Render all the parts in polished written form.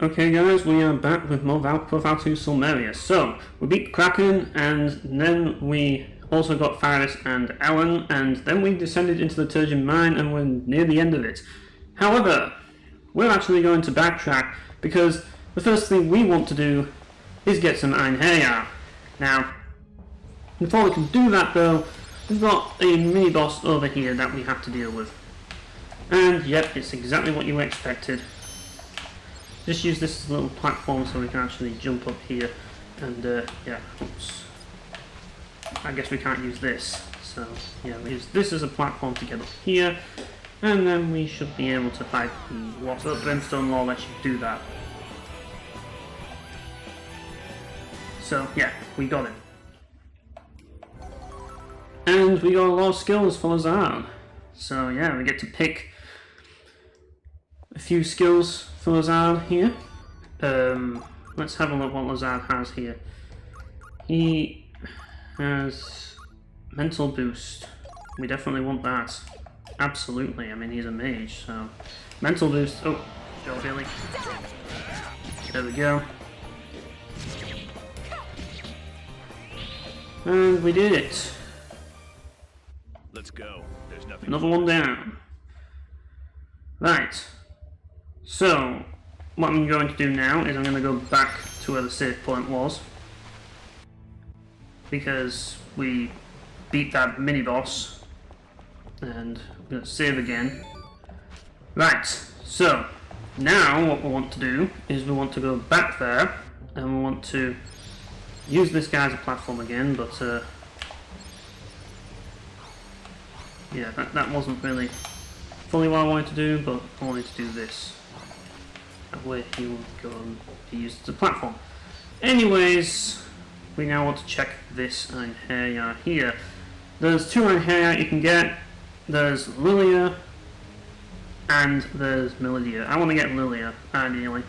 Okay guys, we are back with more Valkyrie Silmeria. So, we beat Kraken, and then we also got Faris and Ellen, and then we descended into the Turgid Mine, and we're near the end of it. However, we're actually going to backtrack, because the first thing we want to do is get some Einherjar. Now, before we can do that though, we've got a mini-boss over here that we have to deal with. And yep, it's exactly what you expected. Just use this as a little platform so we can actually jump up here, and yeah, oops. I guess we can't use this, so yeah, we use this as a platform to get up here, and then we should be able to fight the water. Brimstone Law lets you do that. So yeah, we got it. And we got a lot of skills for Lazard. So yeah, we get to pick a few skills for Lazard here. Let's have a look what Lazard has here. He has mental boost. We definitely want that. Absolutely. I mean, he's a mage, so mental boost. Oh, Joe Billy. There we go. And we did it. Let's go. There's nothing. Another one down. Right. So, what I'm going to do now is I'm going to go back to where the save point was, because we beat that mini-boss, and I'm going to save again. Right, so now what we want to do is we want to go back there, and we want to use this guy as a platform again, but yeah, that wasn't really fully what I wanted to do, but I wanted to do this. That way he will go and be used as a platform. Anyways, we now want to check this Einherjar here. There's two Einherjar you can get. There's Lilia and there's Milidia. I want to get Lilia, ideally.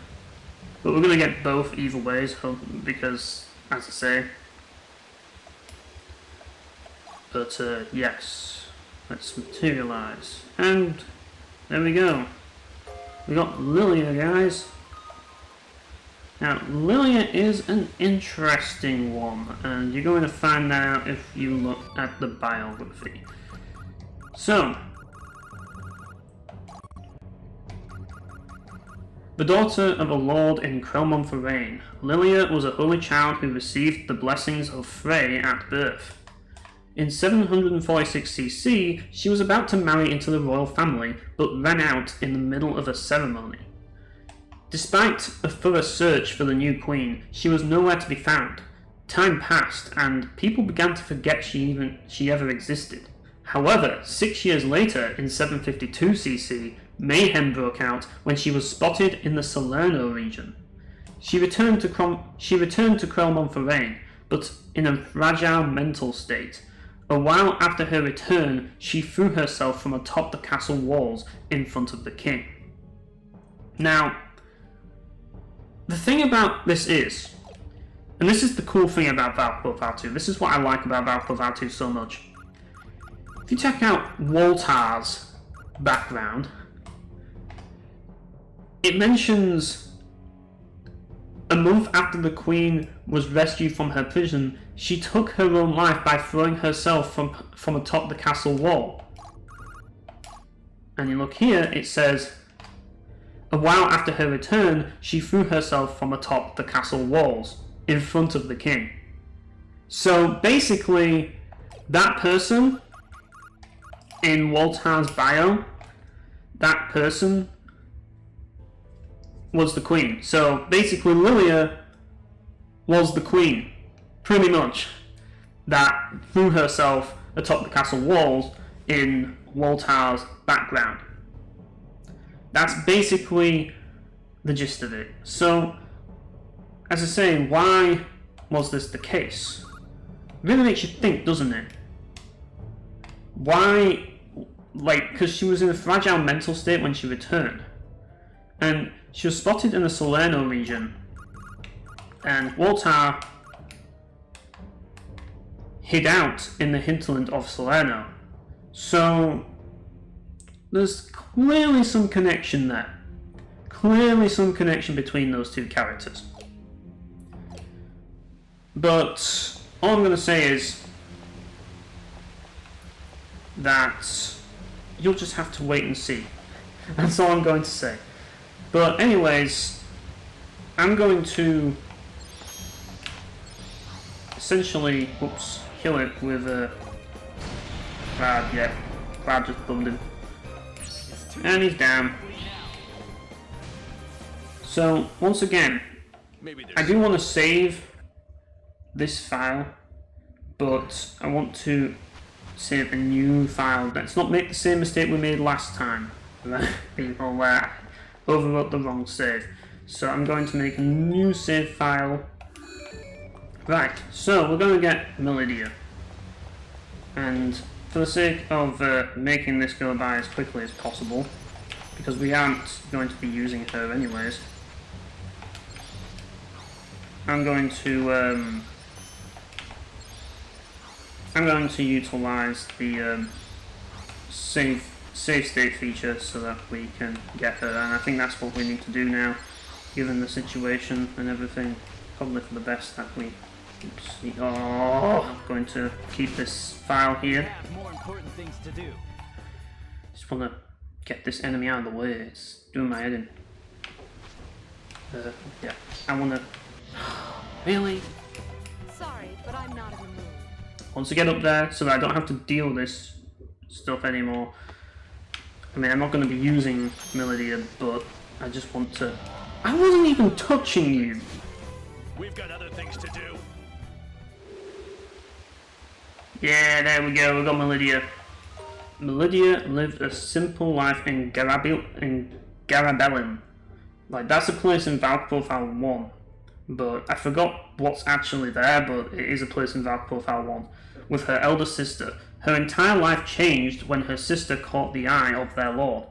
But we're going to get both either ways, because, as I say. But, yes. Let's materialize. And there we go. We got Lilia, guys. Now, Lilia is an interesting one, and you're going to find that out if you look at the biography. So, the daughter of a lord in Krelmonferrain, Lilia was a holy child who received the blessings of Frey at birth. In 746 CC, she was about to marry into the royal family, but ran out in the middle of a ceremony. Despite a thorough search for the new queen, she was nowhere to be found. Time passed, and people began to forget she ever existed. However, 6 years later, in 752 CC, mayhem broke out when she was spotted in the Salerno region. She returned to Krelmonferrain, but in a fragile mental state. A while after her return, she threw herself from atop the castle walls in front of the king. Now, the thing about this is, and this is the cool thing about Valkyrie, this is what I like about Valkyrie so much. If you check out Waltar's background, it mentions a month after the queen was rescued from her prison, she took her own life by throwing herself from atop the castle wall. And you look here, it says, a while after her return, she threw herself from atop the castle walls, in front of the king. So basically, that person in Waltar's bio, that person was the queen. So basically Lilia was the queen, pretty much, that threw herself atop the castle walls in Waltar's background. That's basically the gist of it. So, as I say, why was this the case? It really makes you think, doesn't it? Why, like, because she was in a fragile mental state when she returned. And she was spotted in the Salerno region. And Waltar hid out in the hinterland of Salerno. So, there's clearly some connection there. clearly some connection between those two characters. But all I'm going to say is that you'll just have to wait and see. That's all I'm going to say. But anyways, I'm going to essentially, kill it with a Cloud. Yeah, Cloud just bummed him. And he's down. So, once again, I do want to save this file, but I want to save a new file. Let's not make the same mistake we made last time. People overwrote the wrong save. So I'm going to make a new save file. Right, so we're going to get Melodia. And for the sake of making this go by as quickly as possible, because we aren't going to be using her anyways, I'm going to utilize the save state feature so that we can get her, and I think that's what we need to do now, given the situation and everything. Probably for the best that we. I'm going to keep this file here. More important things to do. Just want to get this enemy out of the way. It's doing my head in. Yeah, I want to. Really? Sorry, but I'm not in the mood. Want to get up there so that I don't have to deal with this stuff anymore. I mean, I'm not going to be using Melodia, but I just want to. I wasn't even touching you. We've got other things to do. Yeah, there we go, we got Melodia. Melodia lived a simple life in Garabellum. Like, that's a place in Valk Profile 1. But I forgot what's actually there, but it is a place in Valk Profile 1. With her elder sister. Her entire life changed when her sister caught the eye of their lord.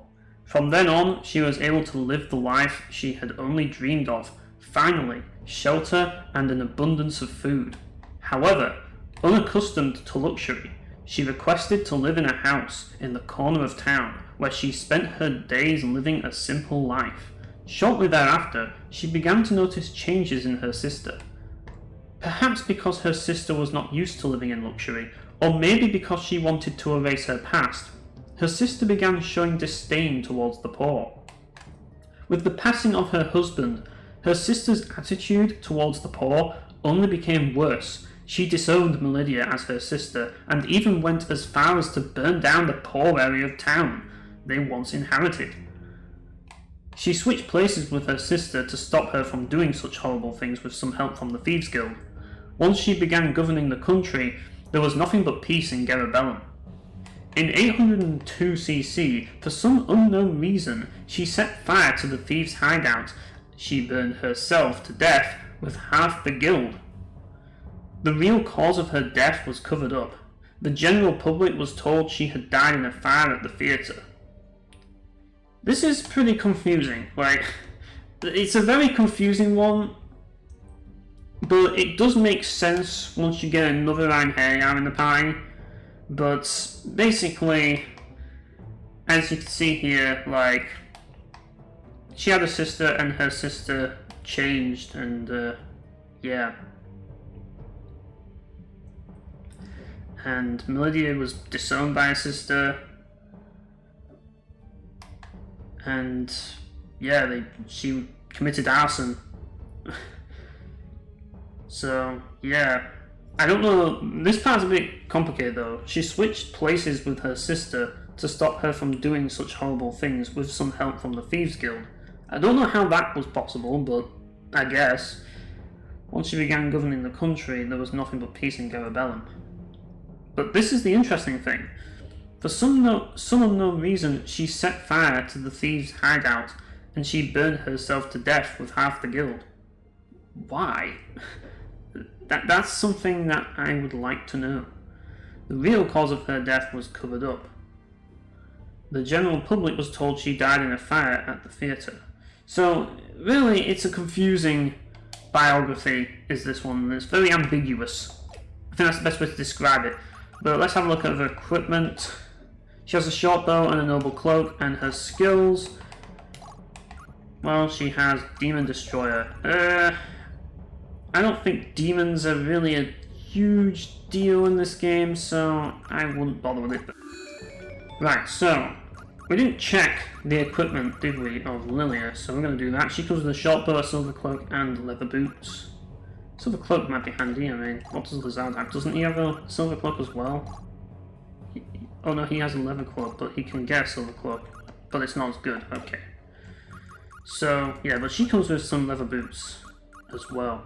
From then on, she was able to live the life she had only dreamed of. Finally, shelter and an abundance of food. However, unaccustomed to luxury, she requested to live in a house in the corner of town where she spent her days living a simple life. Shortly thereafter, she began to notice changes in her sister. Perhaps because her sister was not used to living in luxury, or maybe because she wanted to erase her past, her sister began showing disdain towards the poor. With the passing of her husband, her sister's attitude towards the poor only became worse. She disowned Melodia as her sister, and even went as far as to burn down the poor area of town they once inherited. She switched places with her sister to stop her from doing such horrible things with some help from the Thieves Guild. Once she began governing the country, there was nothing but peace in Garabellum. In 802 CC, for some unknown reason, she set fire to the thieves' hideout. She burned herself to death with half the guild. The real cause of her death was covered up. The general public was told she had died in a fire at the theatre. This is pretty confusing. Like, it's a very confusing one, but it does make sense once you get another Einherjar in the party. But basically, as you can see here, like, she had a sister and her sister changed, and yeah. And Melodia was disowned by her sister, and yeah, she committed arson. So yeah, I don't know, this part's a bit complicated though. She switched places with her sister to stop her from doing such horrible things with some help from the Thieves Guild. I don't know how that was possible, but I guess. Once she began governing the country, there was nothing but peace in Garabellum. But this is the interesting thing. For some unknown reason, she set fire to the thieves' hideout, and she burned herself to death with half the guild. Why? That's something that I would like to know. The real cause of her death was covered up. The general public was told she died in a fire at the theatre. So, really, it's a confusing biography, is this one, and it's very ambiguous. I think that's the best way to describe it. But let's have a look at her equipment. She has a short bow and a noble cloak, and her skills. Well, she has Demon Destroyer. I don't think demons are really a huge deal in this game, so I wouldn't bother with it. Right, so we didn't check the equipment, did we, of Lilia? So we're going to do that. She comes with a short bow, a silver cloak, and leather boots. Silver cloak might be handy. I mean, what does Lizard have? Doesn't he have a silver cloak as well? Oh no, he has a leather cloak, but he can get a silver cloak, but it's not as good. Okay. So yeah, but she comes with some leather boots as well.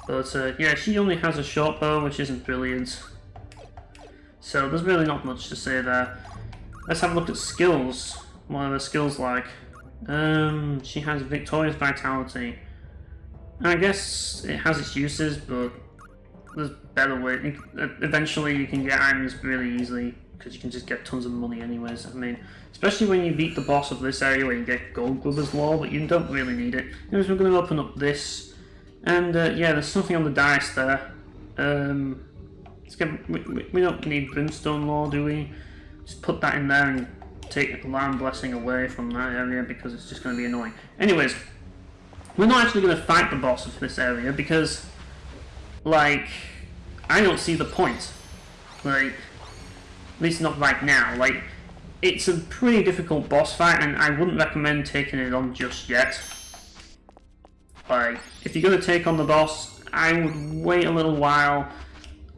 But yeah, she only has a short bow, which isn't brilliant. So there's really not much to say there. Let's have a look at skills. What are the skills like? She has Victorious Vitality. I guess it has its uses, but there's better ways. Eventually you can get items really easily, because you can just get tons of money anyways. I mean, especially when you beat the boss of this area where you get Gold Grubber's Law, but you don't really need it. Anyways, we're going to open up this. And yeah, there's something on the dice there. We don't need Brimstone Law, do we? Just put that in there and take Alarm Blessing away from that area because it's just going to be annoying. Anyways, we're not actually going to fight the boss of this area because, like, I don't see the point. Like, at least not right now. Like, it's a pretty difficult boss fight and I wouldn't recommend taking it on just yet. Like, if you're going to take on the boss, I would wait a little while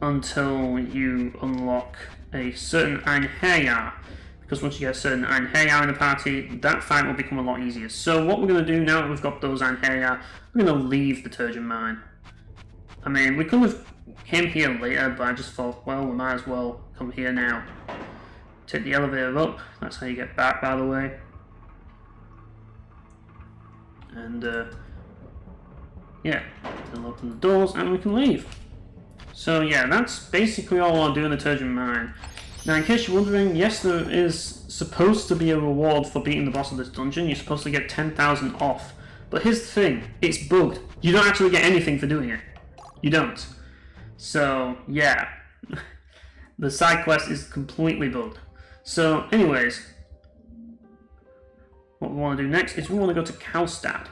until you unlock a certain Einherjar. Because once you get a certain Einherjar in the party, that fight will become a lot easier. So what we're going to do now that we've got those Einherjar, we're going to leave the Turgid Mine. I mean, we could have came here later, but I just thought, well, we might as well come here now. Take the elevator up, that's how you get back, by the way. And, yeah, then open the doors and we can leave. So yeah, that's basically all I'll do in the Turgid Mine. Now in case you're wondering, yes, there is supposed to be a reward for beating the boss of this dungeon. You're supposed to get 10,000 off. But here's the thing, it's bugged. You don't actually get anything for doing it. You don't. So yeah, the side quest is completely bugged. So anyways, what we want to do next is we want to go to Kalstad.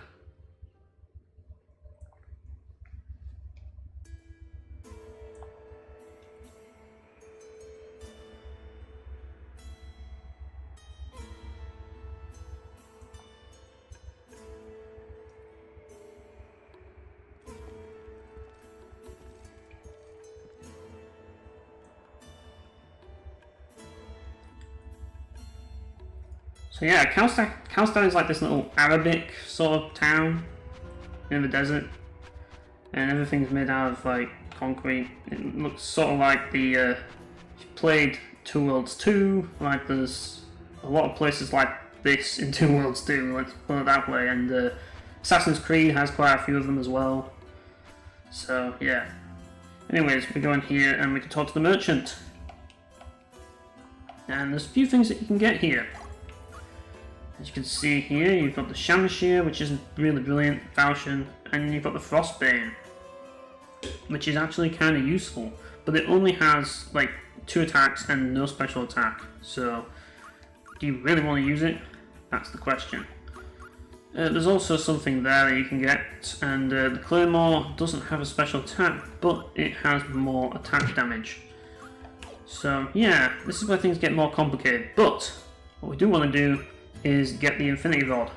So yeah, Kalstad is like this little Arabic sort of town in the desert, and everything's made out of like concrete. It looks sort of like the if you played Two Worlds 2, like there's a lot of places like this in Two Worlds 2, let's put it that way, and Assassin's Creed has quite a few of them as well. So yeah. Anyways, we go in here and we can talk to the merchant. And there's a few things that you can get here. As you can see here, you've got the Shamshir, which isn't really brilliant, Falchion, and you've got the Frostbane, which is actually kind of useful, but it only has like 2 attacks and no special attack, so do you really want to use it? That's the question. There's also something there that you can get, and the Claymore doesn't have a special attack, but it has more attack damage. So yeah, this is where things get more complicated, but what we do want to do is get the Infinity Rod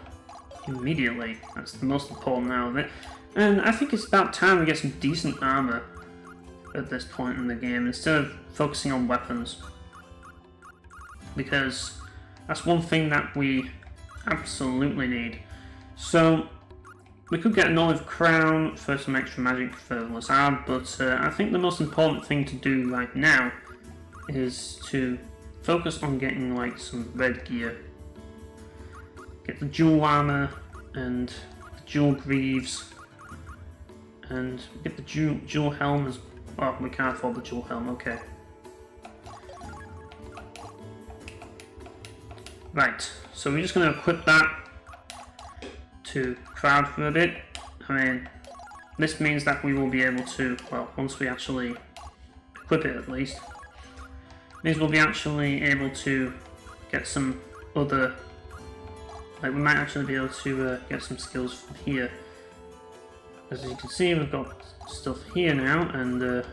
immediately. That's the most important now of it. And I think it's about time we get some decent armor at this point in the game instead of focusing on weapons. Because that's one thing that we absolutely need. So we could get an olive crown for some extra magic for Lizard, but I think the most important thing to do right now is to focus on getting like some red gear. Get the jewel armor and the jewel greaves, and get the jewel helm as well. We can't afford the jewel helm, okay. Right, so we're just going to equip that to crowd for a bit. I mean, this means that we will be able to, well, once we actually equip it at least, means we'll be actually able to get some other Like, we might actually be able to get some skills from here. As you can see, we've got stuff here now, and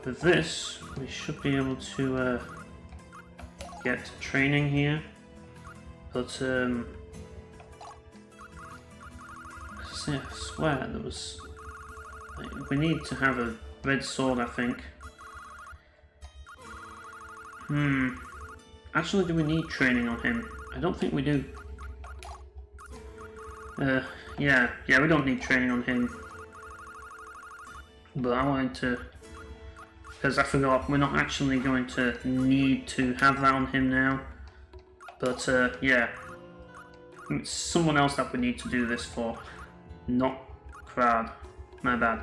with this, we should be able to get training here. But I swear there was. Like, we need to have a red sword, I think. Actually, do we need training on him? I don't think we do. Yeah, we don't need training on him. But I wanted to, because I forgot, we're not actually going to need to have that on him now. But yeah, it's someone else that we need to do this for, not Crowd. My bad.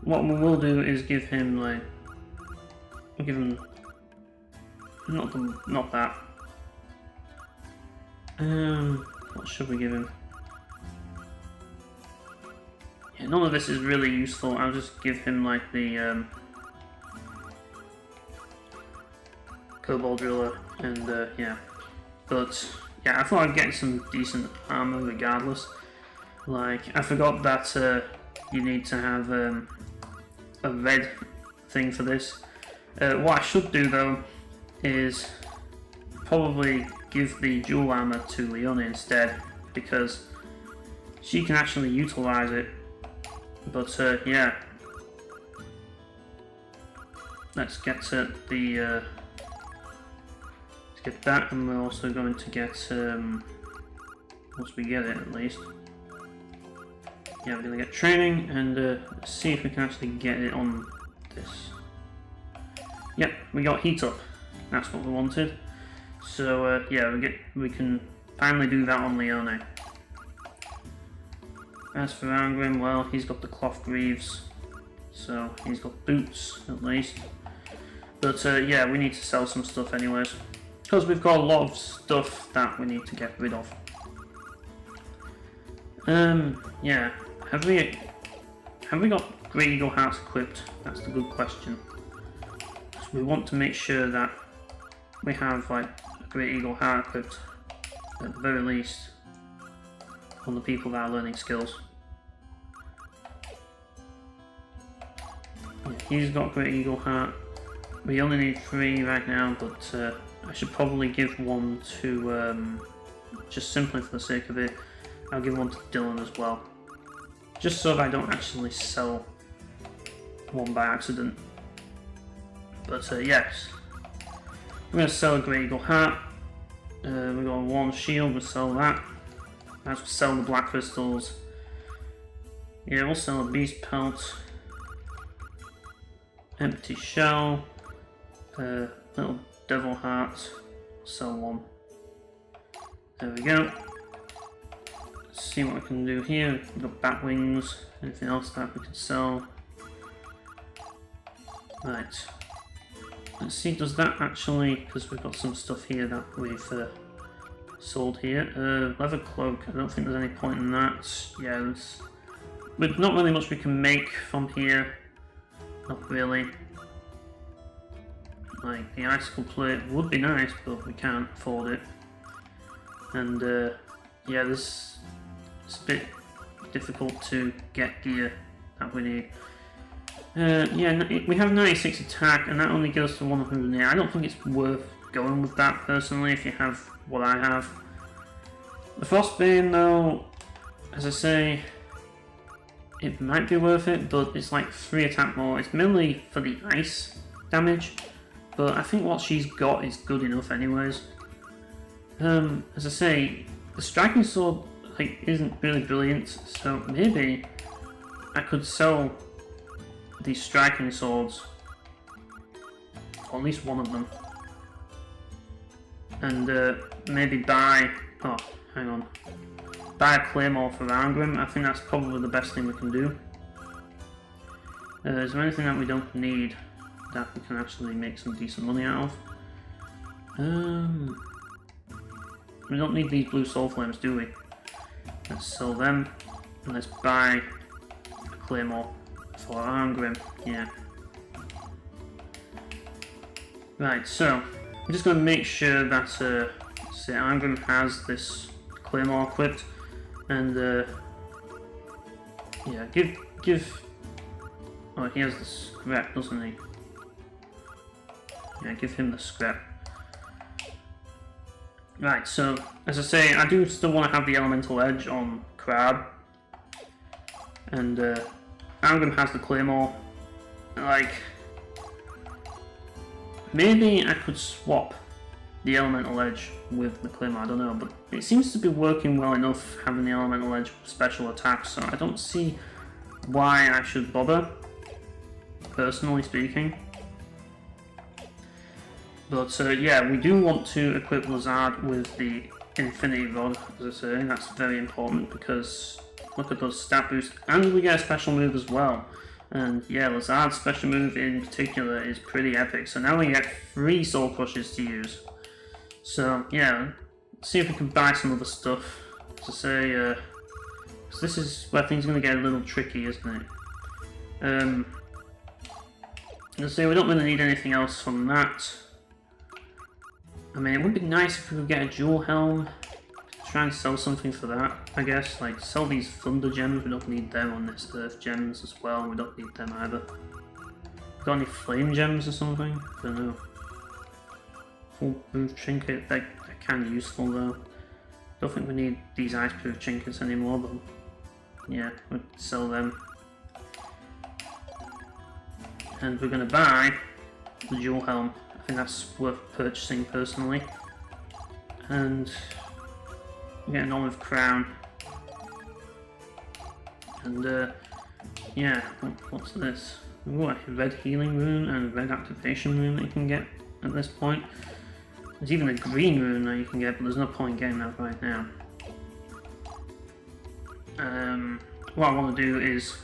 What we will do is give him like, give him not that. What should we give him? Yeah, none of this is really useful. I'll just give him like the Cobalt Driller, and yeah. But yeah, I thought I'd get some decent armor regardless. Like, I forgot that you need to have a red thing for this. What I should do though is probably give the dual armor to Leona instead, because she can actually utilize it. But yeah, let's get the let's get that, and we're also going to get once we get it at least. Yeah, we're going to get training, and see if we can actually get it on this. Yep, we got heat up. That's what we wanted. So yeah, we can finally do that on Leone. As for Angrim, well, he's got the cloth greaves, so he's got boots at least. But yeah, we need to sell some stuff anyways, because we've got a lot of stuff that we need to get rid of. Yeah, have we got Great Eagle Hearts equipped? That's the good question. So we want to make sure that we have like a Great Eagle Heart equipped at the very least on the people that are learning skills. Yeah, he's got Great Eagle Heart. We only need 3 right now, but I should probably give one to just simply for the sake of it. I'll give one to Dylan as well, just so that I don't actually sell one by accident. But yes, we're going to sell a Great Eagle Heart. We've got a Warm Shield, we'll sell that. As we sell the Black Crystals, yeah, we'll sell a Beast Pelt, Empty Shell, Little Devil Heart, sell one. There we go. See what we can do here. We've got bat wings, anything else that we can sell. Right. Let's see, does that actually, because we've got some stuff here that we've sold here. Leather cloak, I don't think there's any point in that. Yeah, there's not really much we can make from here. Not really. Like, the icicle plate would be nice, but we can't afford it. And yeah, it's a bit difficult to get gear that we need. Yeah, we have 96 attack, and that only goes to 100. I don't think it's worth going with that personally if you have what I have. The Frostbane though, as I say, it might be worth it, but it's like 3 attack more. It's mainly for the ice damage, but I think what she's got is good enough anyways. As I say, the striking sword like isn't really brilliant, so maybe I could sell these striking swords, or at least one of them, and maybe buy, oh hang on, buy a claymore for Angrim. I think that's probably the best thing we can do. Is there anything that we don't need that we can actually make some decent money out of? We don't need these blue soul flames, do we? Let's sell them, and let's buy a claymore for Angrim. Yeah. Right, so I'm just going to make sure that say Angrim has this claymore equipped, and yeah, give. Oh, he has the scrap, doesn't he? Yeah, give him the scrap. Right, so as I say, I do still want to have the elemental edge on Crab, and Angrim has the claymore. Like, maybe I could swap the elemental edge with the claymore, I don't know, but it seems to be working well enough having the elemental edge special attacks, so I don't see why I should bother, personally speaking. But yeah, we do want to equip Lazard with the Infinity Rod, as I say. That's very important because look at those stat boosts, and we get a special move as well. And yeah, Lazard's special move in particular is pretty epic. So now we get 3 Soul Crushes to use. So yeah, let's see if we can buy some other stuff. As I say, 'cause this is where things are going to get a little tricky, isn't it? As I say, we don't really need anything else from that. I mean, it would be nice if we could get a jewel helm. Try and sell something for that, I guess. Like, sell these thunder gems, we don't need them on this earth gems as well, we don't need them either. Got any flame gems or something? I don't know. Full proof trinket, they're kind of useful though. Don't think we need these ice proof trinkets anymore, but yeah, we'll sell them. And we're going to buy the jewel helm. I think that's worth purchasing personally. And we get an olive crown. And yeah, what's this? Ooh, a red healing rune and a red activation rune that you can get at this point. There's even a green rune that you can get, but there's no point getting that right now. What I want to do is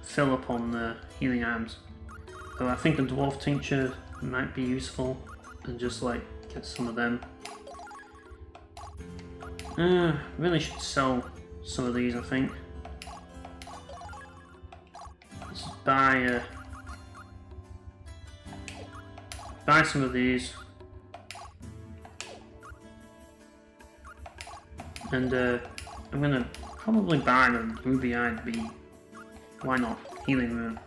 fill up on the healing items. So I think a dwarf tincture might be useful, and just like get some of them. Really should sell some of these, I think. Let's buy some of these, and I'm gonna probably buy the ruby-eyed bee. Why not? Healing rune.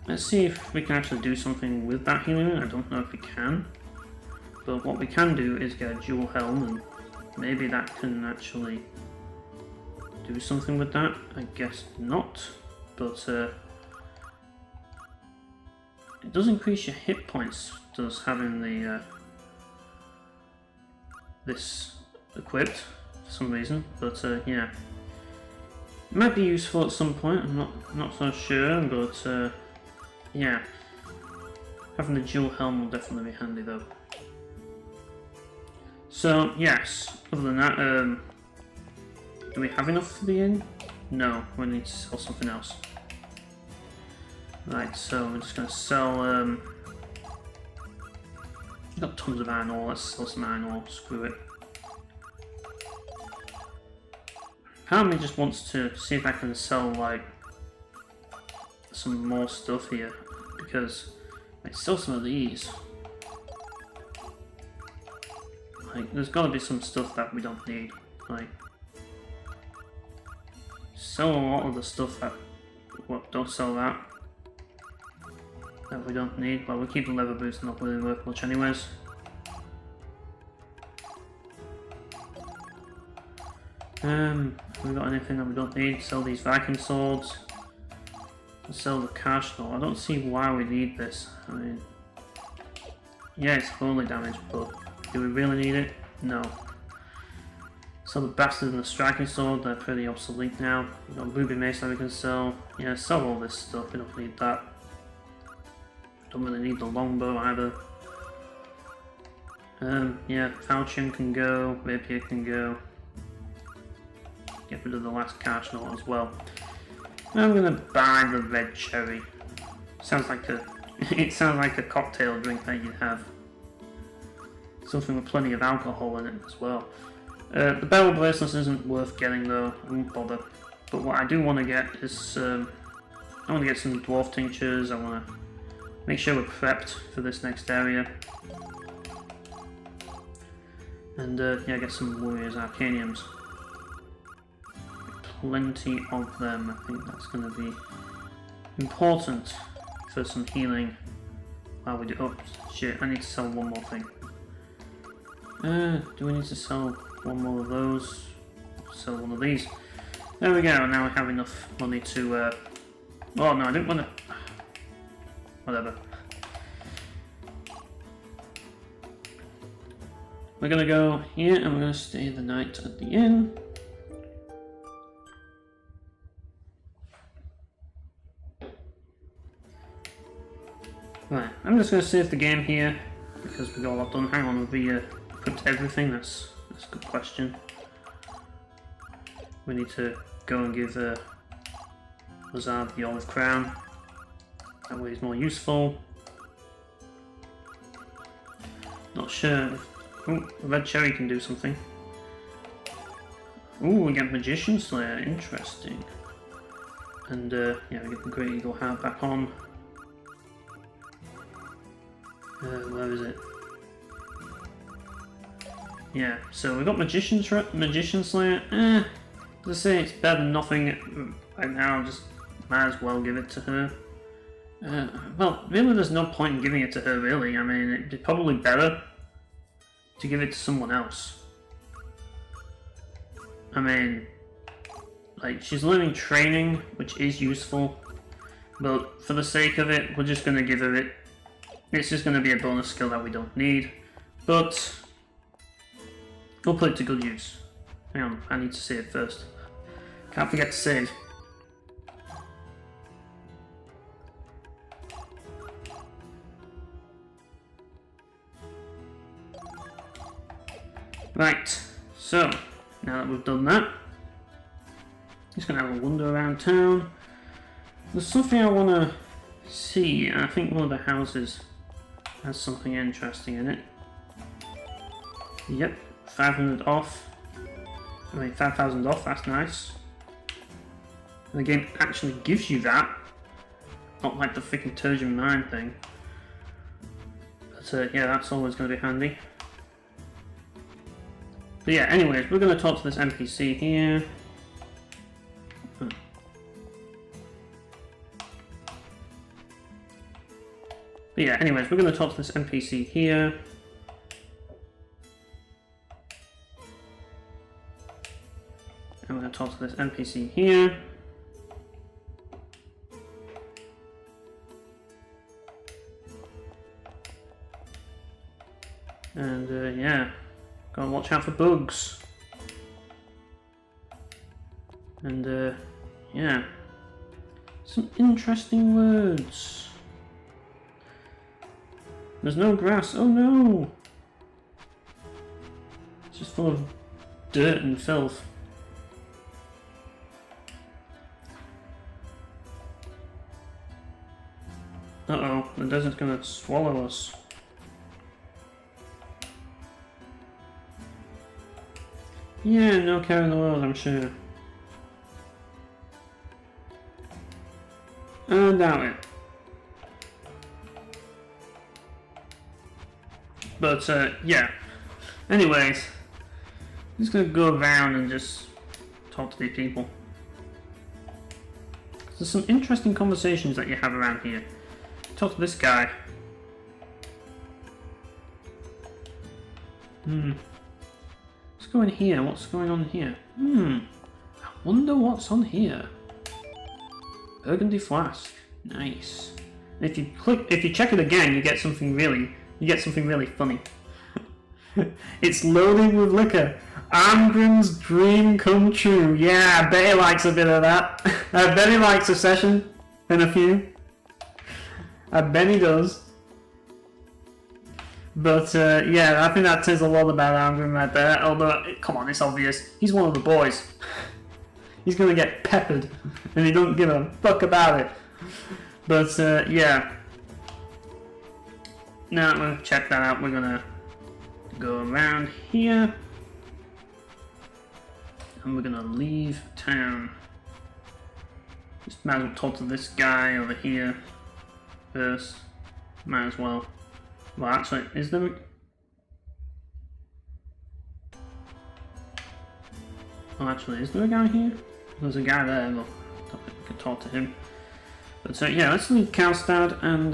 Let's see if we can actually do something with that healing rune. I don't know if we can, but what we can do is get a jewel helm, and maybe that can actually do something with that. I guess not, but it does increase your hit points, does having the this equipped for some reason, but yeah. It might be useful at some point, I'm not so sure, but yeah. Having the jewel helm will definitely be handy though. So yes, other than that, do we have enough for the inn? No, we need to sell something else. Right, so we're just going to sell, we've got tons of iron ore, let's sell some iron ore, screw it. Part of me just wants to see if I can sell, like, some more stuff here, because I sell some of these. Like, there's got to be some stuff that we don't need, like, sell a lot of the stuff that, well, don't sell that we don't need. Well, we'll keep the lever boost, not really worth much anyways. Have we got anything that we don't need? Sell these Viking swords. Sell the Karstol. I don't see why we need this. I mean, yeah, it's holy damage, but do we really need it? No. Sell the Bastard and the Striking Sword, they're pretty obsolete now. We've got Ruby Mace that we can sell. Yeah, sell all this stuff, we don't need that. Don't really need the longbow either. Yeah, Falchion can go, Rapier can go. Get rid of the last Karstol as well. I'm gonna buy the red cherry. Sounds like a it sounds like a cocktail drink that you'd have. Something with plenty of alcohol in it as well. The barrel bracelets isn't worth getting though, I won't bother. But what I do want to get is I want to get some dwarf tinctures. I want to make sure we're prepped for this next area. And yeah, get some warriors, arcaniums. Plenty of them. I think that's going to be important for some healing. While we do. Oh shit! I need to sell one more thing. Do we need to sell one more of those? Sell one of these. There we go. Now we have enough money to. Oh no, I didn't want to. Whatever. We're gonna go here and we're gonna stay the night at the inn. Right, I'm just going to save the game here because we got a lot done. Hang on, have we equipped everything? That's a good question. We need to go and give Lazard the olive crown. That way he's more useful. Not sure. Oh, the red cherry can do something. Ooh, we get Magician Slayer. Interesting. And yeah, we get the Great Eagle Hat back on. Where is it? Yeah, so we got Magician Slayer. As I say, it's better than nothing right now. Just might as well give it to her. Well, really, there's no point in giving it to her. Really, I mean, it'd be probably better to give it to someone else. I mean, like she's learning training, which is useful, but for the sake of it, we're just gonna give her it. It's just going to be a bonus skill that we don't need, but we'll put it to good use. Hang on, I need to save first. Can't forget to save. Right, so now that we've done that, just going to have a wander around town. There's something I want to see, and I think one of the houses has something interesting in it. Yep, 500 off. I mean, 5,000 off, that's nice. And the game actually gives you that. Not like the freaking Turgid Mine thing. But yeah, that's always going to be handy. But yeah, anyways, we're going to talk to this NPC here. But yeah, anyways, we're going to talk to this NPC here. And we're going to talk to this NPC here. And yeah, gotta watch out for bugs. And yeah, some interesting words. There's no grass. Oh no! It's just full of dirt and filth. Uh-oh, the desert's gonna swallow us. Yeah, no care in the world, I'm sure. I doubt it. But, yeah. Anyways, I'm just gonna go around and just talk to these people. There's some interesting conversations that you have around here. Talk to this guy. Let's go in here. What's going on here? I wonder what's on here. Burgundy flask. Nice. And if you check it again, you get something really funny. It's loaded with liquor. Amgrim's dream come true. Yeah, I bet he likes a bit of that. I bet he likes a session and a few. I bet he does. But yeah, I think that says a lot about Amgrim right there. Although, come on, it's obvious. He's one of the boys. He's gonna get peppered, and he don't give a fuck about it. But yeah. Now that we've checked that out, we're gonna go around here, and we're gonna leave town. Just might as well talk to this guy over here first. Might as well. Well, actually, is there... Oh, actually, is there a guy here? There's a guy there, but I don't think we can talk to him. But yeah, let's leave Karlstad, and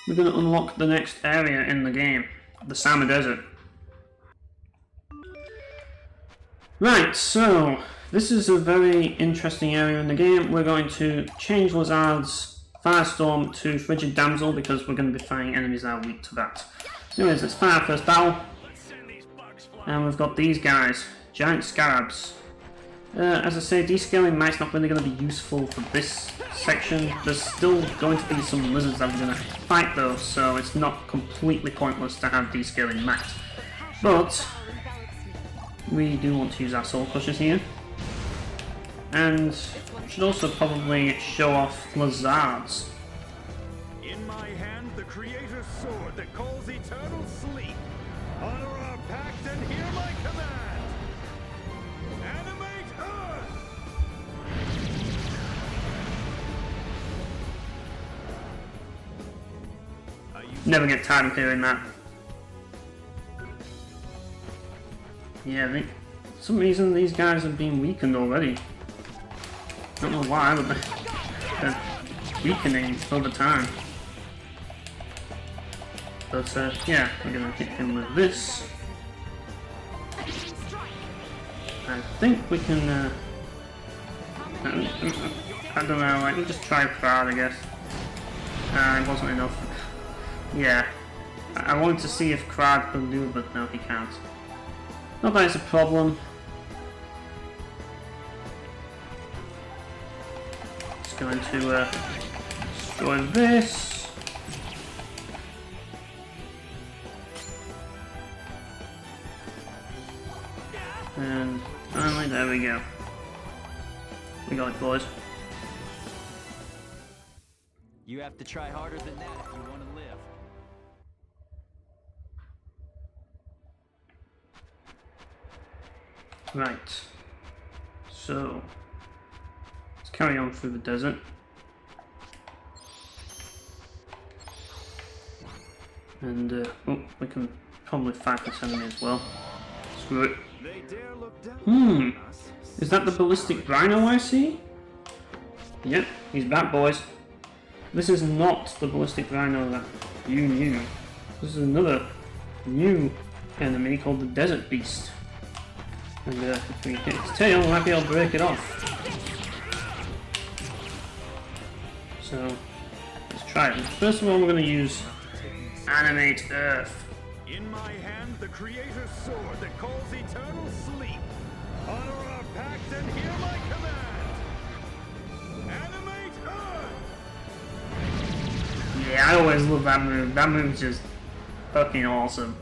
we're going to unlock the next area in the game, the Sama Desert. Right, so this is a very interesting area in the game. We're going to change Lazard's Firestorm to Frigid Damsel because we're going to be fighting enemies that are weak to that. Anyways, let's fire our first battle. And we've got these guys, Giant Scarabs. As I say, descaling might's not really going to be useful for this section. There's still going to be some lizards that we're going to fight though, so it's not completely pointless to have descaling might. But we do want to use our soul crushers here. And we should also probably show off Lazard's. In my hand, the Creator's sword that calls eternal sleep. Honor our pact and hear my command. Animate Earth! Never get tired of hearing that. Yeah, for some reason these guys have been weakened already. Don't know why, but they're weakening over time. But yeah, we're gonna hit him with this. I think we can. I don't know. I can just try Pride, I guess. It wasn't enough. Yeah, I wanted to see if Krag could do it, but no, he can't. Not that it's a problem. Just going to destroy this. And finally, there we go. We got it, boys. You have to try harder than that if you want to live. Right. So let's carry on through the desert. And oh, we can probably fight this enemy as well. Screw it. Is that the ballistic rhino I see? Yep, he's back, boys. This is not the ballistic rhino that you knew. This is another new enemy called the Desert Beast. And if we hit its tail, we might be able to break it off. So let's try it. First of all, we're going to use Animate Earth. In my hand, the Creator's sword that calls eternal sleep. Honor our pact and hear my command. Animate Earth! Yeah, I always love that move. That move's just fucking awesome.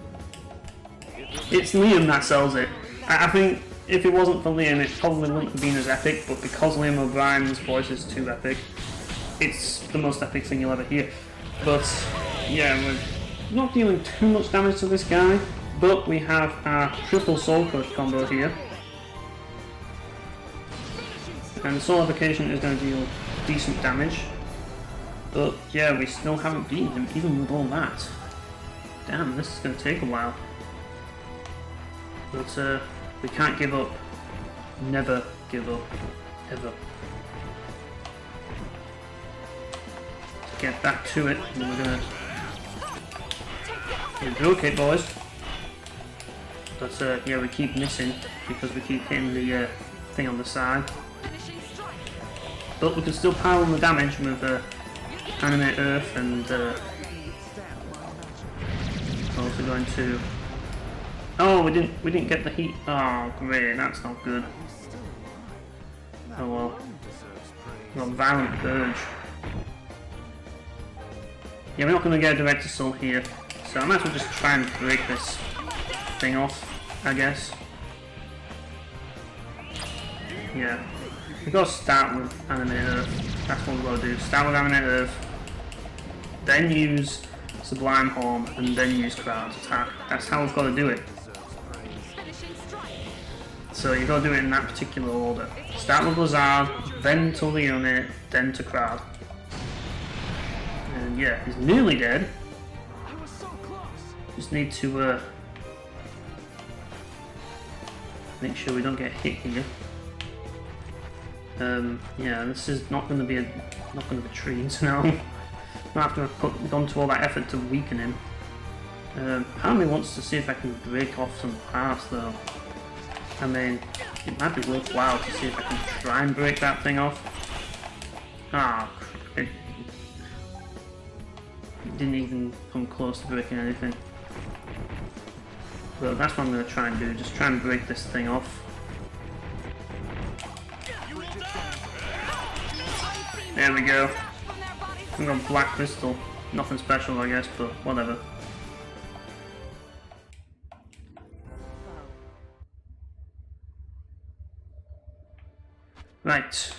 It's Liam that sells it. I think if it wasn't for Liam, it probably wouldn't have been as epic, but because Liam O'Brien's voice is too epic, it's the most epic thing you'll ever hear. But yeah, we're not dealing too much damage to this guy, but we have our triple soul crush combo here. And Soul Evocation is going to deal decent damage. But yeah, we still haven't beaten him, even with all that. Damn, this is going to take a while. But we can't give up. Never give up. Ever. Let's get back to it, and we're going to do okay, boys. But yeah, we keep missing because we keep hitting the thing on the side. But we can still pile on the damage with Animate Earth, and also going to. Oh, we didn't get the heat. Oh, great, that's not good. Oh well. Got Violent Purge. Yeah, we're not going to get a direct assault here, so I might as well just try and break this thing off, I guess. Yeah. We've got to start with Animate Earth. That's what we've got to do. Start with Animate Earth, then use Sublime Horn, and then use Crowd's Attack. That's how we've got to do it. So you've got to do it in that particular order. Start with Lazard, then to Leonate, then to Crowd. yeah, he's nearly dead. I was so close. Just need to make sure we don't get hit here. Yeah, this is not going to be trees now. I have to have gone to all that effort to weaken him. Part of me wants to see if I can break off some parts though. I mean, it might be worthwhile to see if I can try and break that thing off. Ah, it didn't even come close to breaking anything. But that's what I'm going to try and do, just try and break this thing off. There we go. I've got black crystal. Nothing special I guess, but whatever. Right.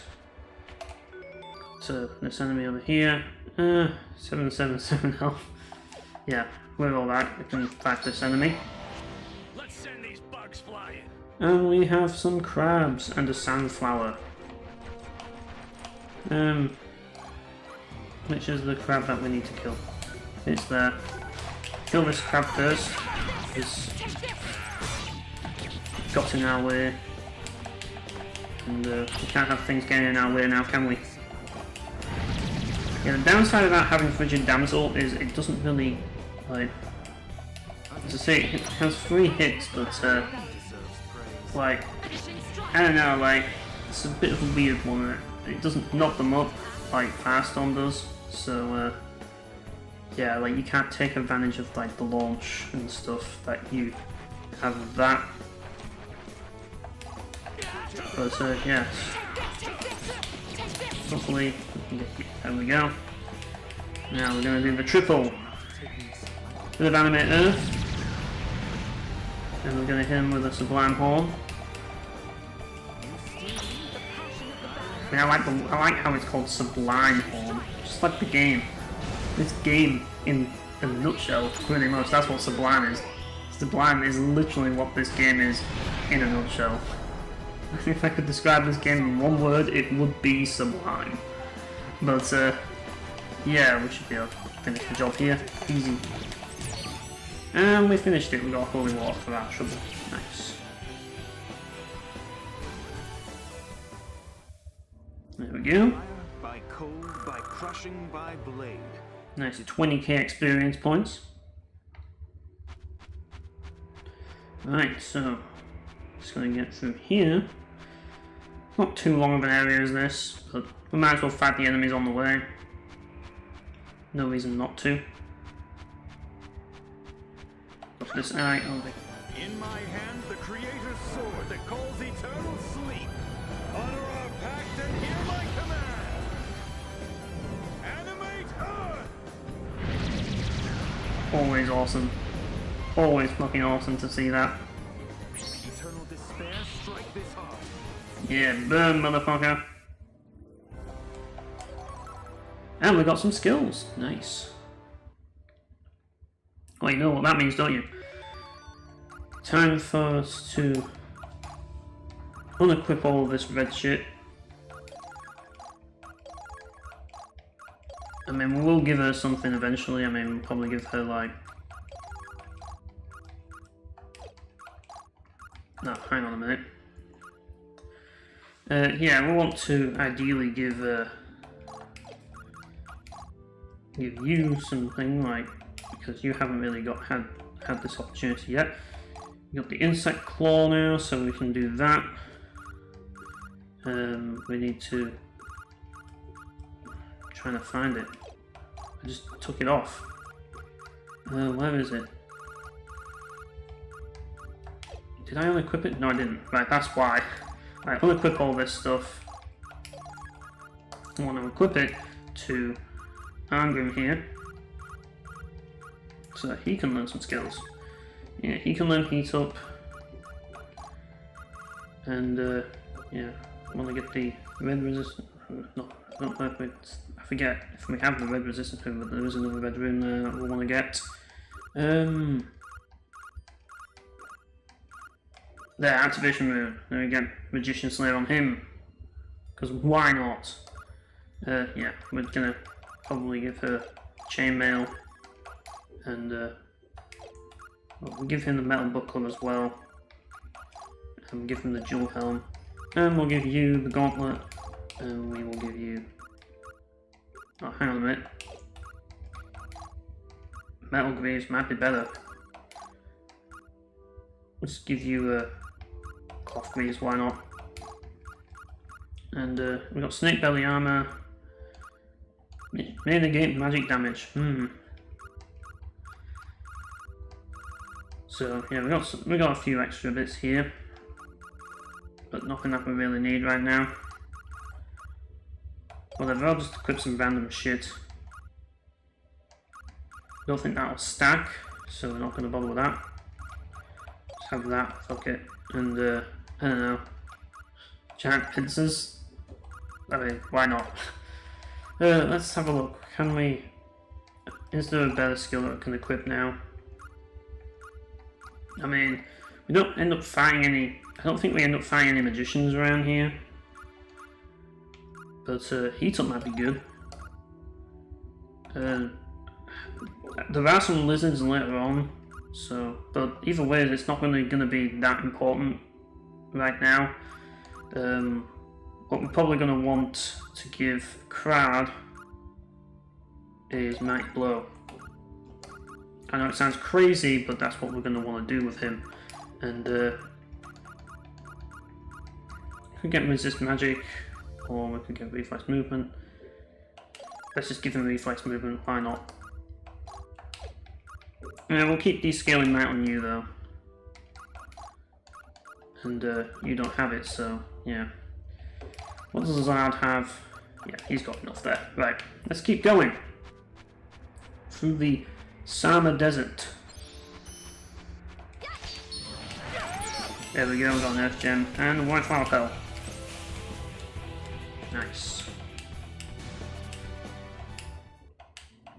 So this enemy over here. 777 health. Yeah, with all that we can fight this enemy. Let's send these bugs flying. And we have some crabs and a sandflower. Which is the crab that we need to kill? It's there. Kill this crab first. It's got in our way. And we can't have things getting in our way now, can we? Yeah, the downside about having Frigid Damsel is it doesn't really, like, as I say, it has 3 hits, but, like, I don't know, like, it's a bit of a weird one. It doesn't knock them up like Firestorm does, so, yeah, like, you can't take advantage of, like, the launch and stuff that you have that. But, yes. Hopefully, there we go. Now we're going to do the triple. Bit of Animate Earth. And we're going to hit him with a Sublime Horn. I mean, I like how it's called Sublime Horn. Just like the game. This game, in a nutshell, pretty much, that's what Sublime is. Sublime is literally what this game is in a nutshell. If I could describe this game in one word, it would be sublime. But, yeah, we should be able to finish the job here. Easy. And we finished it. We got holy water for our trouble. Nice. There we go. By cold, by crushing, by blade. Nice, 20k experience points. Right, so just gonna get through here. Not too long of an area as this, but we might as well fight the enemies on the way. No reason not to. What's this eye? Oh, In my hand, the Creator's sword that calls eternal sleep. Honor our pact and hear my command. Animate Earth! always awesome. Always fucking awesome to see that. Eternal despair, strike this heart. Yeah, burn, motherfucker. And we got some skills. Nice. Well, you know what that means, don't you? Time for us to unequip all of this red shit. I mean, we'll give her something eventually. I mean, we'll probably give her, like... No, hang on a minute. Yeah, we want to ideally give you something, like, because you haven't really had this opportunity yet. You got the insect claw now, so we can do that. We need to trying to find it. I just took it off. Where is it? Did I unequip it? No, I didn't. Right, that's why. Right, unequip all this stuff. I want to equip it to Arngrim here, so that he can learn some skills. Yeah, he can learn Heat Up, and yeah, I want to get the red resistance. No, not red. I forget if we have the red resistance room, but there is another red room there that we want to get. There, activation room. There we go. Magician Slayer on him. Because why not? Yeah, we're gonna probably give her chainmail, and we'll give him the metal buckle as well, and we'll give him the jewel helm, and we'll give you the gauntlet, and we will give you... Oh, hang on a minute. Metal greaves might be better. Let's give you cloth greaves, why not? And we've got snake belly armor. May negate magic damage. So yeah, we got a few extra bits here, but nothing that we really need right now. Whatever, I'll just equip some random shit. Don't think that'll stack, so we're not going to bother with that. Just have that, fuck it. And I don't know, giant pincers. I mean, why not? Let's have a look. Can we... Is there a better skill that we can equip now? I mean, we don't end up fighting any... I don't think we end up fighting any magicians around here. But heat up might be good. There are some lizards later on, so... But either way, it's not really going to be that important right now. What we're probably going to want to give Crowd is Mighty Blow. I know it sounds crazy, but that's what we're going to want to do with him. And we could get Resist Magic, or we could get Reflex Movement. Let's just give him Reflex Movement, why not? Yeah, we'll keep descaling that on you though. And you don't have it, so yeah. What does Zard have? Yeah, he's got enough there. Right, let's keep going. Through the Sama Desert. There we go, we got an Earth Gem and a White Flower Pearl. Nice.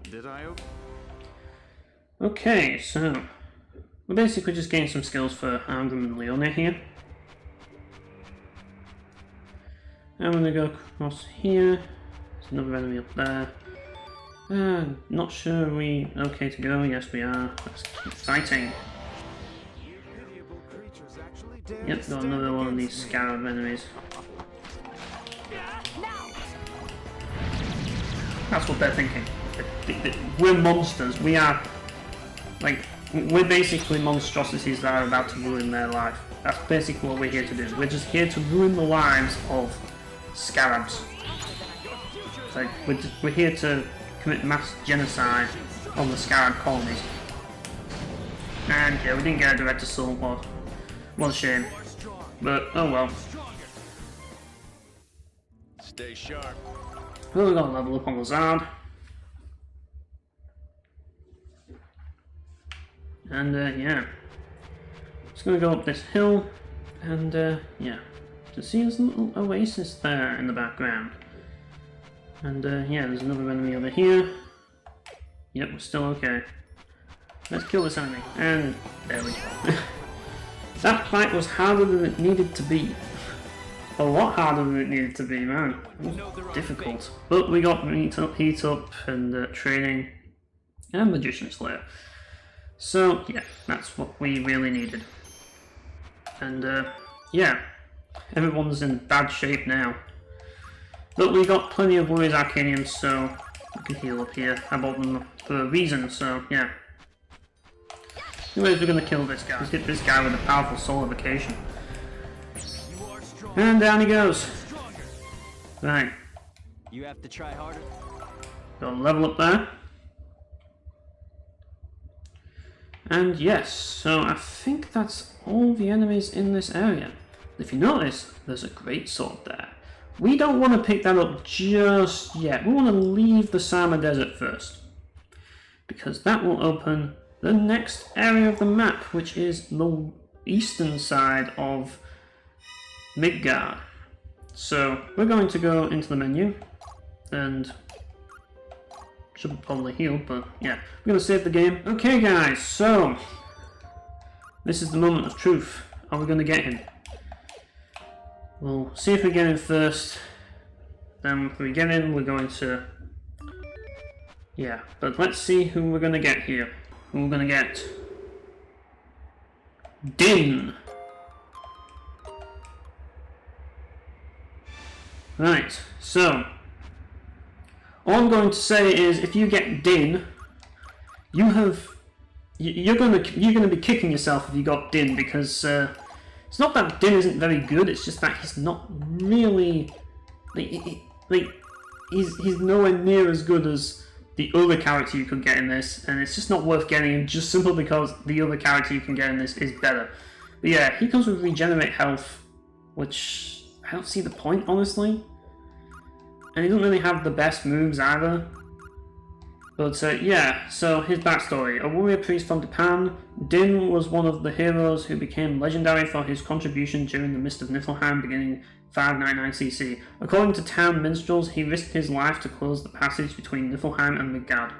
Did I? Okay, so we're basically just getting some skills for Arngrim and Leona here. I'm gonna go across here. There's another enemy up there. Not sure we okay to go. Yes, we are. Let's keep fighting. Yep, got another one of these scarab enemies. That's what they're thinking. We're monsters. We are, like, we're basically monstrosities that are about to ruin their life. That's basically what we're here to do. We're just here to ruin the lives of scarabs. Like, we're here to commit mass genocide on the scarab colonies. And yeah, we didn't get a direct assault. What a shame. But oh well. Stay sharp. Well, we got a level up on the Zard. And yeah, just gonna go up this hill, and yeah, to see there's a little oasis there in the background. And yeah, there's another enemy over here. Yep, we're still okay. Let's kill this enemy, and there we go. That fight was harder than it needed to be. A lot harder than it needed to be, man. It was difficult. But we got heat up and training, and Magician Slayer. So yeah, that's what we really needed. And yeah, everyone's in bad shape now. But we got plenty of Warriors Arcanium, so we can heal up here. I bought them for a reason, so yeah. Anyways, we're gonna kill this guy. Let's get this guy with a powerful soul evocation. And down he goes. Right. You have to try harder. Got a level up there. And yes, so I think that's all the enemies in this area. If you notice, there's a great sword there. We don't want to pick that up just yet. We want to leave the Sama Desert first, because that will open the next area of the map, which is the eastern side of Midgard. So we're going to go into the menu, and should probably heal, but yeah, we're going to save the game. Okay guys, so this is the moment of truth. Are we going to get him? We'll see if we get him first. Then if we get him, we're going to Yeah, but let's see who we're gonna get here. Who we're gonna get? Din! Right, so all I'm going to say is if you get Din, you're gonna be kicking yourself if you got Din, because it's not that Din isn't very good, it's just that he's not really he's nowhere near as good as the other character you could get in this, and it's just not worth getting him just simply because the other character you can get in this is better. But yeah, he comes with regenerate health, which I don't see the point, honestly. And he doesn't really have the best moves either. But yeah, so his backstory. A warrior priest from Japan, Din was one of the heroes who became legendary for his contribution during the Mist of Niflheim beginning 599 CC. According to town minstrels, he risked his life to close the passage between Niflheim and Midgard.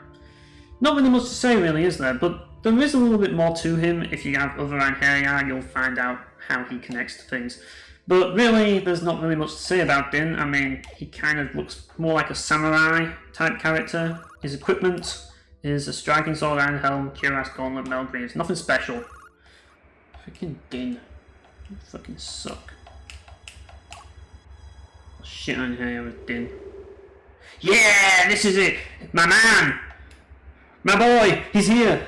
Not really much to say really, is there? But there is a little bit more to him. If you have other Einherjar, you'll find out how he connects to things. But really, there's not really much to say about Din. I mean, he kind of looks more like a samurai type character. His equipment is a striking sword, iron helm, cuirass, gauntlet, Melgreaves. Nothing special. Freaking Din. You fucking suck. Shit on here with Din. Yeah, this is it! My man! My boy! He's here!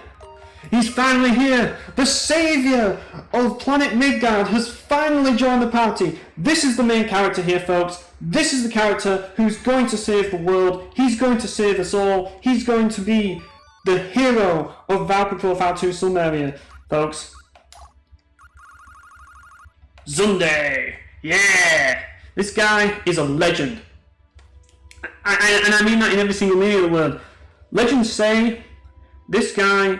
He's finally here! The saviour of planet Midgard has finally joined the party! This is the main character here, folks. This is the character who's going to save the world. He's going to save us all. He's going to be the hero of Valkyrie Profile 2 Silmeria, folks. Zunde! Yeah! This guy is a legend. And I mean that in every single meaning of the word. Legends say this guy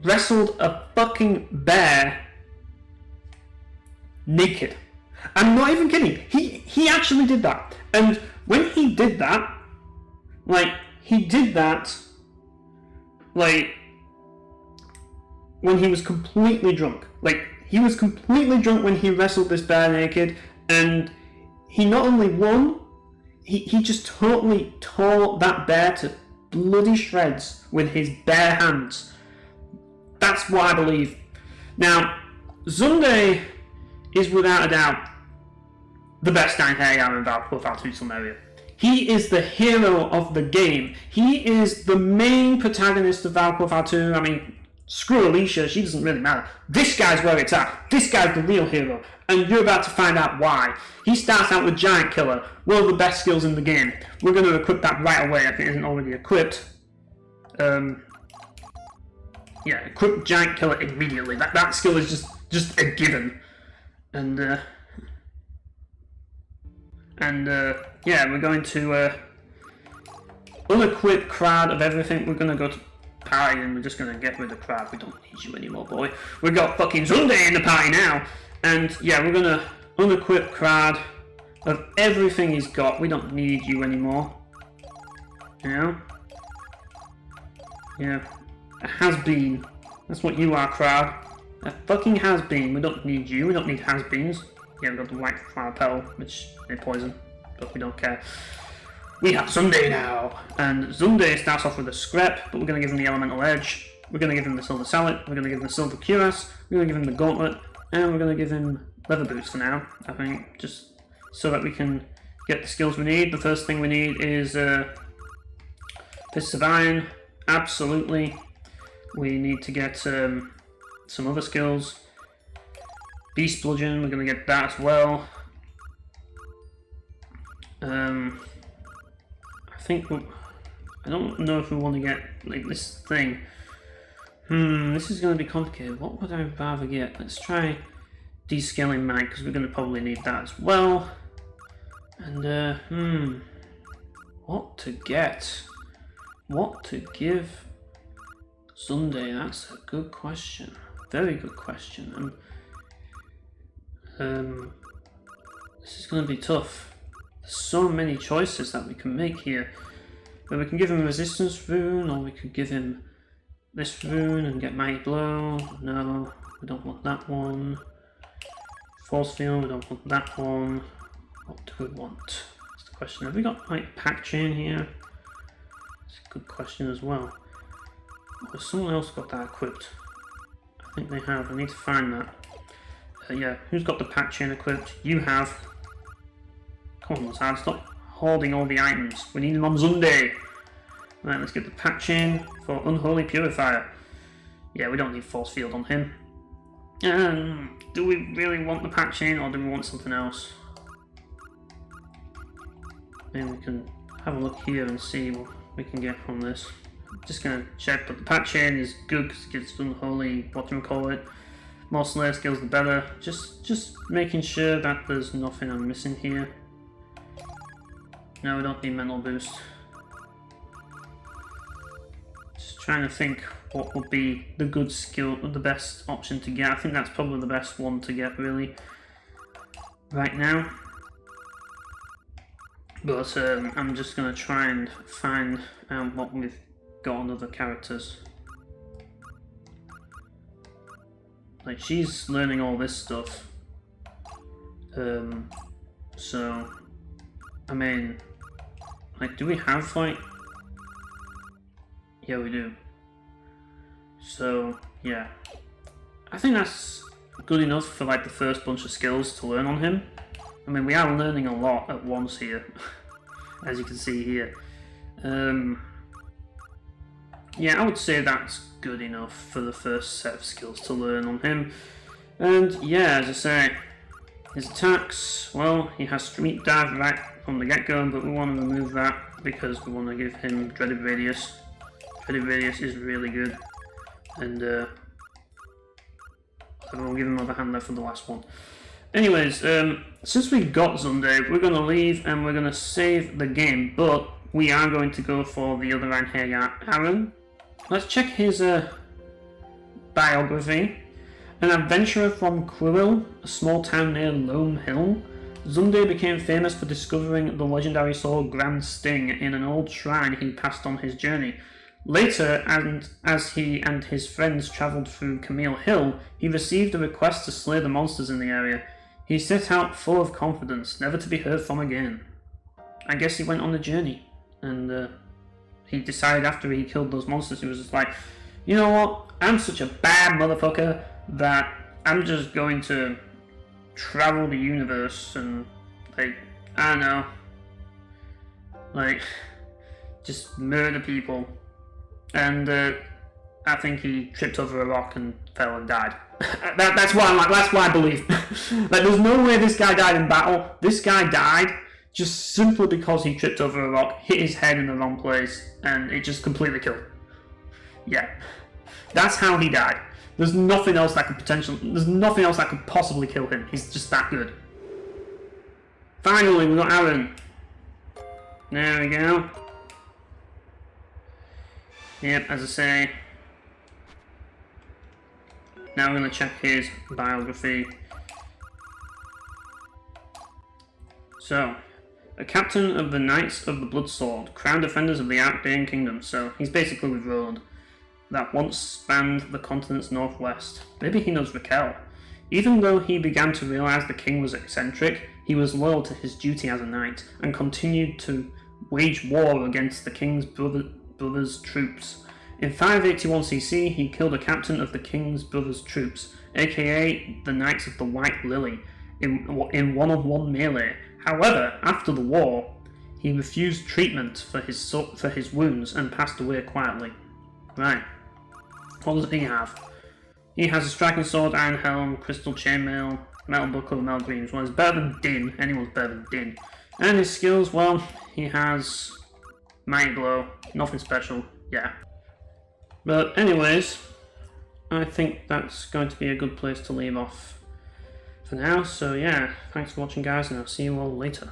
wrestled a fucking bear naked. I'm not even kidding. He actually did that. And when he did that, when he was completely drunk. He was completely drunk when he wrestled this bear naked, and he not only won, he just totally tore that bear to bloody shreds with his bare hands. That's what I believe. Now, Zunde is without a doubt the best Einherjar in Valkyrie Profile 2 Silmeria. He is the hero of the game. He is the main protagonist of Valkyrie Profile 2. I mean, screw Alicia, she doesn't really matter. This guy's where it's at. This guy's the real hero. And you're about to find out why. He starts out with Giant Killer, one of the best skills in the game. We're going to equip that right away if it isn't already equipped. Yeah, equip Giant Killer immediately. That skill is just a given. And yeah, we're going to unequip Crad of everything. We're going to go to party and we're just going to get rid of Crad. We don't need you anymore, boy. We've got fucking Zunde in the party now. And yeah, we're going to unequip Crad of everything he's got. We don't need you anymore. You know? Yeah. A has-been. That's what you are, Crowd. A fucking has-been. We don't need you. We don't need has-beens. Yeah, we've got the white flower petal, which they poison, but we don't care. We have Zunde now, and Zunde starts off with a scrap, but we're going to give him the elemental edge. We're going to give him the silver sallet. We're going to give him the silver cuirass. We're going to give him the gauntlet, and we're going to give him leather boots for now. I think just so that we can get the skills we need. The first thing we need is Fists of Iron. Absolutely. We need to get some other skills. Beast Bludgeon, we're going to get that as well. I think I don't know if we want to get like this thing. This is going to be complicated. What would I rather get? Let's try descaling Might, because we're going to probably need that as well. And what to get? What to give Zunde? That's a good question. Very good question. This is going to be tough. There's so many choices that we can make here. But we can give him a resistance rune, or we could give him this rune and get Mighty Blow. No, we don't want that one. Force Field, we don't want that one. What do we want? That's the question. Have we got like Pack Chain here? a good question as well. Has someone else got that equipped? I think they have. I need to find that. Yeah, who's got the pack chain equipped? You have. Come on, Lazard, stop holding all the items. We need them on Zunde. Right, let's get the pack chain for Unholy Purifier. Yeah, we don't need force field on him. Do we really want the pack chain or do we want something else? Maybe we can have a look here and see what we can get from this. Just gonna check, but the pack chain is good because it gives Unholy, whatchamacallit, more Slayer skills the better. Just making sure that there's nothing I'm missing here. No, we don't need mental boost. Just trying to think what would be the good skill, the best option to get. I think that's probably the best one to get really right now. But I'm just gonna try and find what we've got on other characters. Like, she's learning all this stuff. So, I mean, like, do we have, like... Yeah, we do. So, yeah. I think that's good enough for, like, the first bunch of skills to learn on him. I mean, we are learning a lot at once here, as you can see here. Yeah, I would say that's good enough for the first set of skills to learn on him. And yeah, as I say, his attacks, well, he has Street Dive right from the get-go, but we want to remove that because we want to give him Dreaded Radius. Dreaded Radius is really good, and so we'll give him another hand left for the last one. Anyways, since we got Zunde, we're going to leave and we're going to save the game, but we are going to go for the other Einherjar, Aaron. Let's check his biography. An adventurer from Cruel, a small town near Loam Hill, Zunde became famous for discovering the legendary sword Grand Sting in an old shrine he passed on his journey. Later, and as he and his friends travelled through Camille Hill, he received a request to slay the monsters in the area. He set out full of confidence, never to be heard from again. I guess he went on the journey, and he decided after he killed those monsters, he was just like, you know what, I'm such a bad motherfucker that I'm just going to travel the universe and, like, I don't know, like, just murder people. And I think he tripped over a rock and fell and died. That's why I'm like, that's why I believe. Like, there's no way this guy died in battle. This guy died just simply because he tripped over a rock, hit his head in the wrong place, and it just completely killed him. Yeah, that's how he died. There's nothing else that could possibly kill him. He's just that good. Finally, we got Aaron. There we go. Yep, as I say. Now we're going to check his biography. So, a captain of the Knights of the Blood Sword, crown defenders of the Arcadian Kingdom. So, he's basically with Roland, that once spanned the continent's northwest. Maybe he knows Raquel. Even though he began to realise the king was eccentric, he was loyal to his duty as a knight, and continued to wage war against the king's brother's troops. In 581 CC, he killed a captain of the king's brother's troops, aka the Knights of the White Lily, in one-on-one melee. However, after the war, he refused treatment for his wounds and passed away quietly. Right. What does he have? He has a striking sword, iron helm, crystal chainmail, metal buckle, metal greaves. Well, he's better than Din. Anyone's better than Din. And his skills, well, he has Mighty Blow. Nothing special. Yeah. But anyways, I think that's going to be a good place to leave off for now. So yeah, thanks for watching guys, and I'll see you all later.